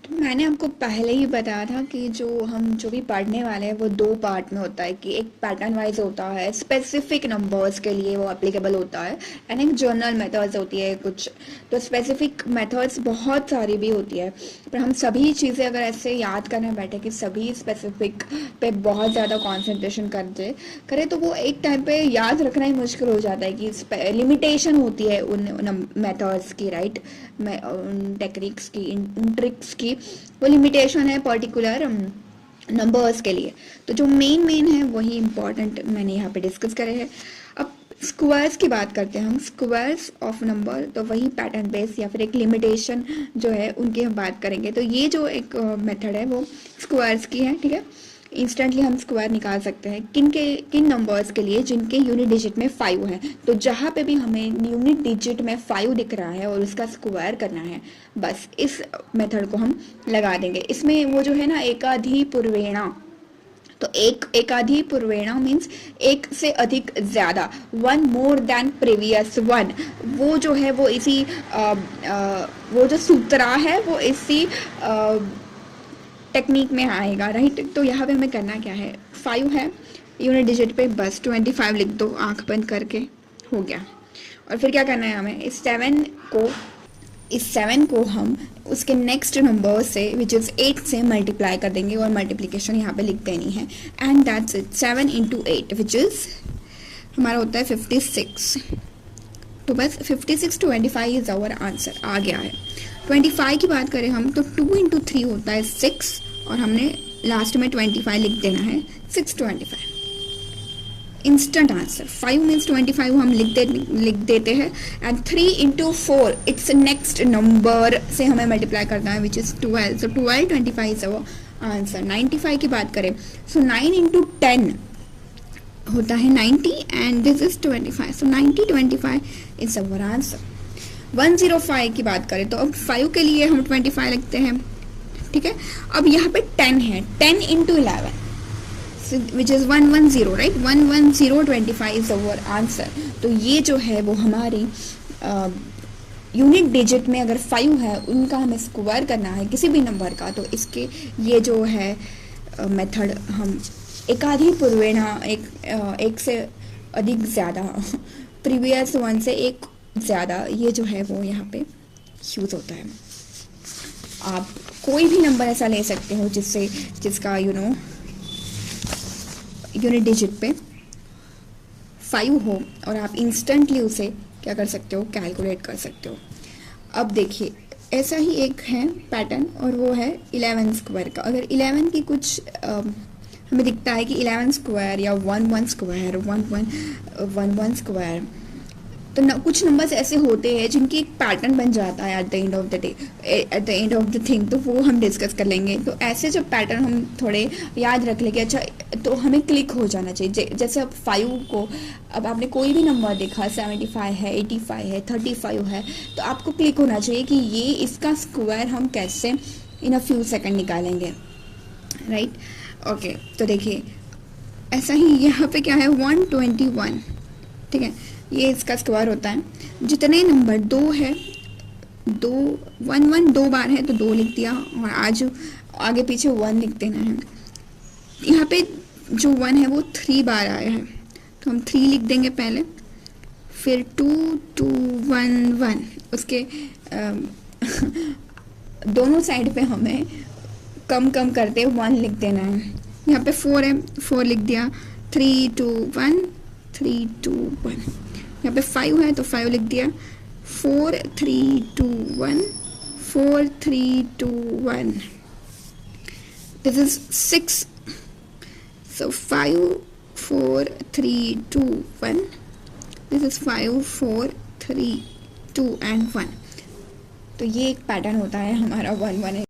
तो मैंने आपको पहले ही बताया था कि जो भी पढ़ने वाले हैं वो दो पार्ट में होता है कि एक पैटर्न वाइज होता है, स्पेसिफिक नंबर्स के लिए वो एप्लीकेबल होता है, एंड एक जनरल मेथड्स होती है कुछ। तो स्पेसिफिक मेथड्स बहुत सारी भी होती है, पर हम सभी चीज़ें अगर ऐसे याद करने बैठे कि सभी स्पेसिफिक पे बहुत ज़्यादा कॉन्सेंट्रेशन करें तो वो एक टाइम पे याद रखना ही मुश्किल हो जाता है कि लिमिटेशन होती है उन मेथड्स की, राइट, उन टेक्निक्स की, उन ट्रिक्स की वो लिमिटेशन है पर्टिकुलर नंबर्स के लिए। तो जो मेन है वही इंपॉर्टेंट मैंने यहाँ पे डिस्कस करे हैं। अब स्क्वायर्स की बात करते हैं हम, स्क्वायर्स ऑफ नंबर, तो वही पैटर्न बेस या फिर एक लिमिटेशन जो है उनकी हम बात करेंगे। तो ये जो एक मेथड है वो स्क्वायर्स की है, ठीक है। इंस्टेंटली हम स्क्वायर निकाल सकते हैं किन नंबर्स के लिए जिनके यूनिट डिजिट में 5 है। तो जहाँ पे भी हमें यूनिट डिजिट में 5 दिख रहा है और उसका स्क्वायर करना है, बस इस मेथड को हम लगा देंगे। इसमें वो जो है ना एकाधी पूर्वेणा, तो एकाधी पूर्वेणा मीन्स एक से अधिक ज्यादा, one more than previous one, वो जो है वो इसी वो जो सूत्रा है वो इसी टेक्निक में आएगा, राइट। तो यहाँ पे हमें करना क्या है, 5 है यूनिट डिजिट पे, बस 25 लिख दो आंख बंद करके, हो गया। और फिर क्या करना है हमें, इस 7 को हम उसके नेक्स्ट नंबर से विच इज़ 8 से मल्टीप्लाई कर देंगे और मल्टीप्लिकेशन यहाँ पे लिख देनी है, and that's it. 7 × 8 which is हमारा होता है 56। तो बस 56 25 इज आवर आंसर आ गया है। 25 की बात करें हम तो 2 × 3 होता है 6, और हमने लास्ट में 25 लिख देना है, 625 इंस्टेंट आंसर। 5 मीन्स 25 हम लिख देते हैं, एंड 3 × 4 इट्स नेक्स्ट नंबर से हमें मल्टीप्लाई करना है which is 12। So 12 25 is our answer. 95 की बात करें सो 9 × 10 होता है 90, and this is 25, so 90 25 is our answer. 105 की बात करें तो अब 5 के लिए हम 25 लिखते हैं, ठीक है। अब यहाँ पे 10 है, 10 × 11 which is 110, right, 110 25 is our answer. तो ये जो है वो हमारी यूनिट डिजिट में अगर 5 है उनका हमें स्क्वायर करना है किसी भी नंबर का, तो इसके ये जो है मेथड हम एकाधी पूर्वेणा, एक से अधिक ज़्यादा, प्रीवियस वन से एक ज़्यादा, ये जो है वो यहाँ पे यूज़ होता है। आप कोई भी नंबर ऐसा ले सकते हो जिसका यूनिट डिजिट पे 5 हो, और आप इंस्टेंटली उसे क्या कर सकते हो, कैलकुलेट कर सकते हो। अब देखिए ऐसा ही एक है पैटर्न, और वो है 11 स्क्वायर का। अगर 11 की कुछ हमें दिखता है कि 11 स्क्वायर या 11 स्क्वायर, 11 स्क्वायर, तो कुछ नंबर्स ऐसे होते हैं जिनकी एक पैटर्न बन जाता है at the end of the day, at the end of the thing, तो वो हम डिस्कस कर लेंगे। तो ऐसे जब पैटर्न हम थोड़े याद रख लेंगे, अच्छा, तो हमें क्लिक हो जाना चाहिए। जैसे अब 5 को, अब आपने कोई भी नंबर देखा, 75 है, 85 है, 35 है, तो आपको क्लिक होना चाहिए कि ये इसका स्क्वायर हम कैसे इन अ फ्यू सेकेंड निकालेंगे, राइट। ओके, तो देखिए ऐसा ही यहाँ पे क्या है, 121, ठीक है, ये इसका स्क्वायर होता है। जितने नंबर 2 है, 1 2 बार है तो 2 लिख दिया, और आज आगे पीछे 1 लिख देना है। यहाँ पे जो 1 है वो 3 बार आया है, तो हम 3 लिख देंगे पहले, फिर 2 2 1 1, उसके दोनों साइड पे हमें कम करते 1 लिख देना है। यहाँ पे 4 है, 4 लिख दिया, 3 2 1 3 2 1। यहाँ पे 5 है तो 5 लिख दिया, 4 3 2 1 4 3 2 1। This is 6, so 5 4 3 2 1, this is 5 4 3 2 and 1। तो ये एक पैटर्न होता है हमारा 1 1।